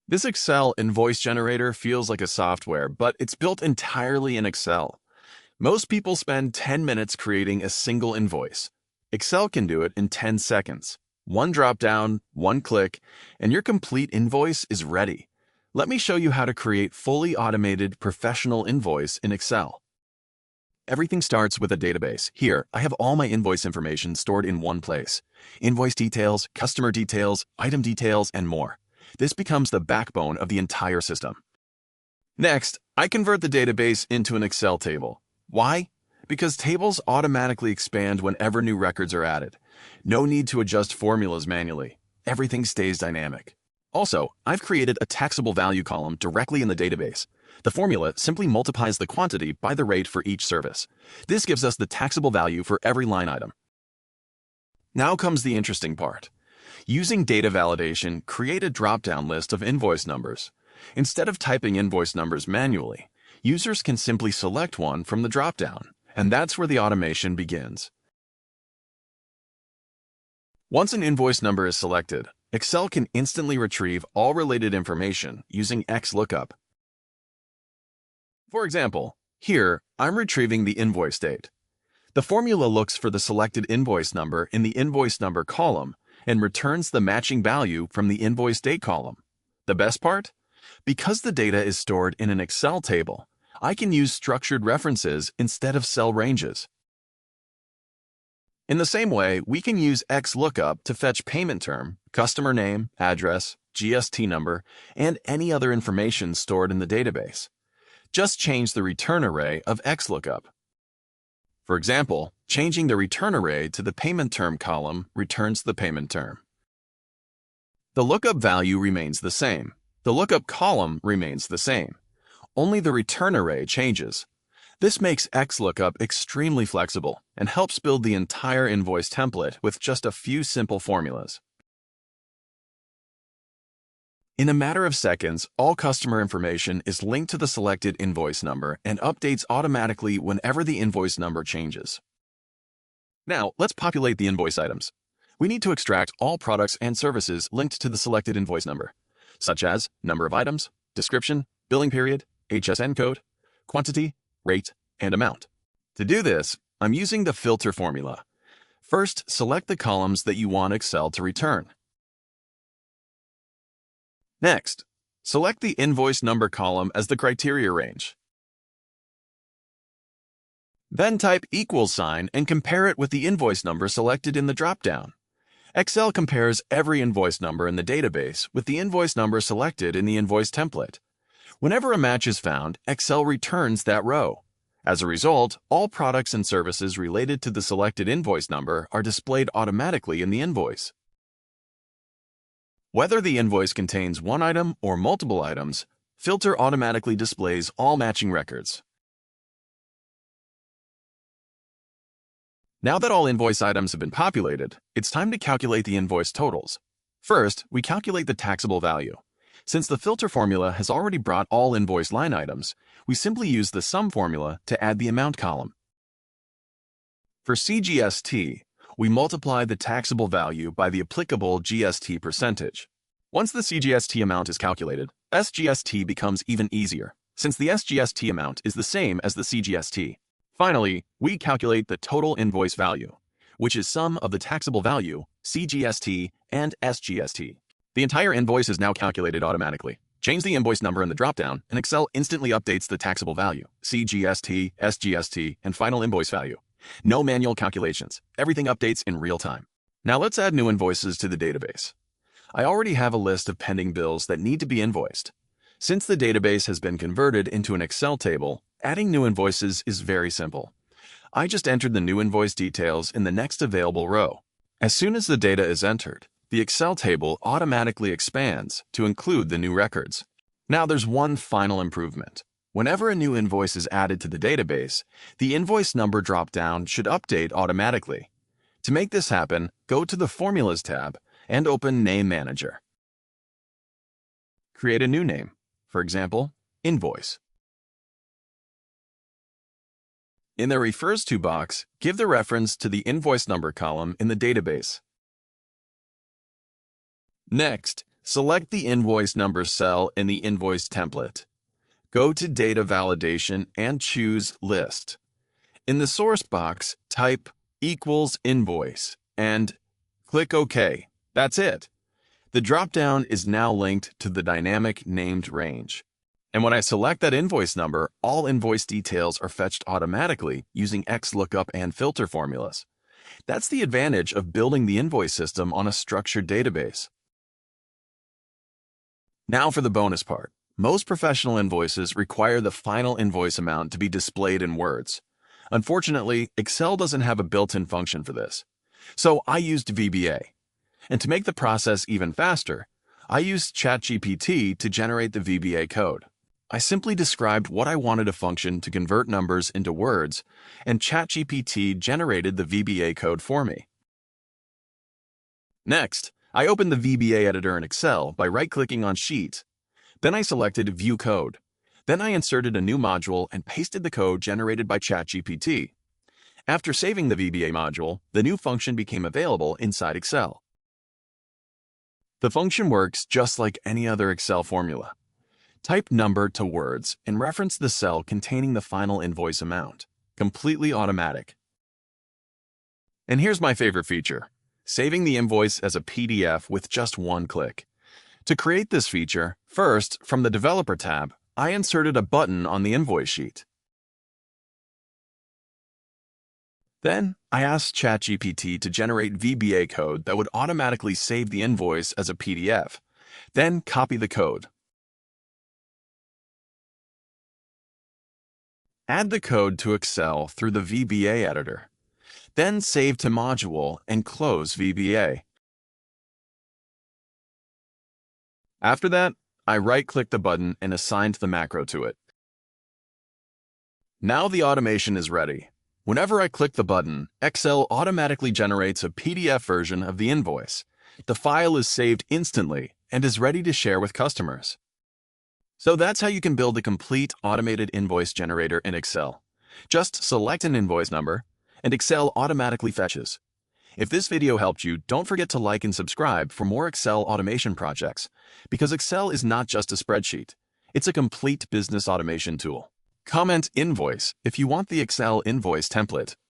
This Excel invoice generator feels like a software, but it's built entirely in Excel. Most people spend 10 minutes creating a single invoice. Excel can do it in 10 seconds. One dropdown, one click, and your complete invoice is ready. Let me show you how to create fully automated professional invoice in Excel. Everything starts with a database. Here, I have all my invoice information stored in one place. Invoice details, customer details, item details, and more. This becomes the backbone of the entire system. Next, I convert the database into an Excel table. Why? Because tables automatically expand whenever new records are added. No need to adjust formulas manually. Everything stays dynamic. Also, I've created a taxable value column directly in the database. The formula simply multiplies the quantity by the rate for each service. This gives us the taxable value for every line item. Now comes the interesting part. Using data validation, create a drop-down list of invoice numbers. Instead of typing invoice numbers manually, users can simply select one from the drop-down, and that's where the automation begins. Once an invoice number is selected, Excel can instantly retrieve all related information using XLOOKUP. For example, here, I'm retrieving the invoice date. The formula looks for the selected invoice number in the invoice number column and returns the matching value from the invoice date column. The best part? Because the data is stored in an Excel table, I can use structured references instead of cell ranges. In the same way, we can use XLOOKUP to fetch payment term, customer name, address, GST number, and any other information stored in the database. Just change the return array of XLOOKUP. For example, changing the return array to the payment term column returns the payment term. The lookup value remains the same. The lookup column remains the same. Only the return array changes. This makes XLOOKUP extremely flexible and helps build the entire invoice template with just a few simple formulas. In a matter of seconds, all customer information is linked to the selected invoice number and updates automatically whenever the invoice number changes. Now, let's populate the invoice items. We need to extract all products and services linked to the selected invoice number, such as number of items, description, billing period, HSN code, quantity, rate, and amount. To do this, I'm using the filter formula. First, select the columns that you want Excel to return. Next, select the invoice number column as the criteria range. Then type =sign and compare it with the invoice number selected in the dropdown. Excel compares every invoice number in the database with the invoice number selected in the invoice template. Whenever a match is found, Excel returns that row. As a result, all products and services related to the selected invoice number are displayed automatically in the invoice. Whether the invoice contains one item or multiple items, Filter automatically displays all matching records. Now that all invoice items have been populated, it's time to calculate the invoice totals. First, we calculate the taxable value. Since the filter formula has already brought all invoice line items, we simply use the sum formula to add the amount column. For CGST, we multiply the taxable value by the applicable GST percentage. Once the CGST amount is calculated, SGST becomes even easier, since the SGST amount is the same as the CGST. Finally, we calculate the total invoice value, which is sum of the taxable value, CGST, and SGST. The entire invoice is now calculated automatically. Change the invoice number in the dropdown, and Excel instantly updates the taxable value, CGST, SGST, and final invoice value. No manual calculations. Everything updates in real time. Now let's add new invoices to the database. I already have a list of pending bills that need to be invoiced. Since the database has been converted into an Excel table, adding new invoices is very simple. I just entered the new invoice details in the next available row. As soon as the data is entered, the Excel table automatically expands to include the new records. Now there's one final improvement. Whenever a new invoice is added to the database, the invoice number dropdown should update automatically. To make this happen, go to the Formulas tab and open Name Manager. Create a new name, for example, Invoice. In the Refers To box, give the reference to the invoice number column in the database. Next, Select the invoice number cell in the invoice template. Go to Data Validation and choose List. In the source box, type =invoice and click OK. That's it. The dropdown is now linked to the dynamic named range. And when I select that invoice number, all invoice details are fetched automatically using XLOOKUP and filter formulas. That's the advantage of building the invoice system on a structured database. Now for the bonus part. Most professional invoices require the final invoice amount to be displayed in words. Unfortunately, Excel doesn't have a built-in function for this. So I used VBA. And to make the process even faster, I used ChatGPT to generate the VBA code. I simply described what I wanted a function to convert numbers into words, and ChatGPT generated the VBA code for me. Next, I opened the VBA editor in Excel by right-clicking on Sheet. Then I selected View Code. Then I inserted a new module and pasted the code generated by ChatGPT. After saving the VBA module, the new function became available inside Excel. The function works just like any other Excel formula. Type number to words and reference the cell containing the final invoice amount. Completely automatic. And here's my favorite feature: saving the invoice as a PDF with just one click. To create this feature, first, from the Developer tab, I inserted a button on the invoice sheet. Then, I asked ChatGPT to generate VBA code that would automatically save the invoice as a PDF. Then, copy the code. Add the code to Excel through the VBA editor. Then, save to module and close VBA. After that, I right-clicked the button and assigned the macro to it. Now the automation is ready. Whenever I click the button, Excel automatically generates a PDF version of the invoice. The file is saved instantly and is ready to share with customers. So that's how you can build a complete automated invoice generator in Excel. Just select an invoice number, and Excel automatically fetches. If this video helped you, don't forget to like and subscribe for more Excel automation projects, because Excel is not just a spreadsheet. It's a complete business automation tool. Comment Invoice if you want the Excel invoice template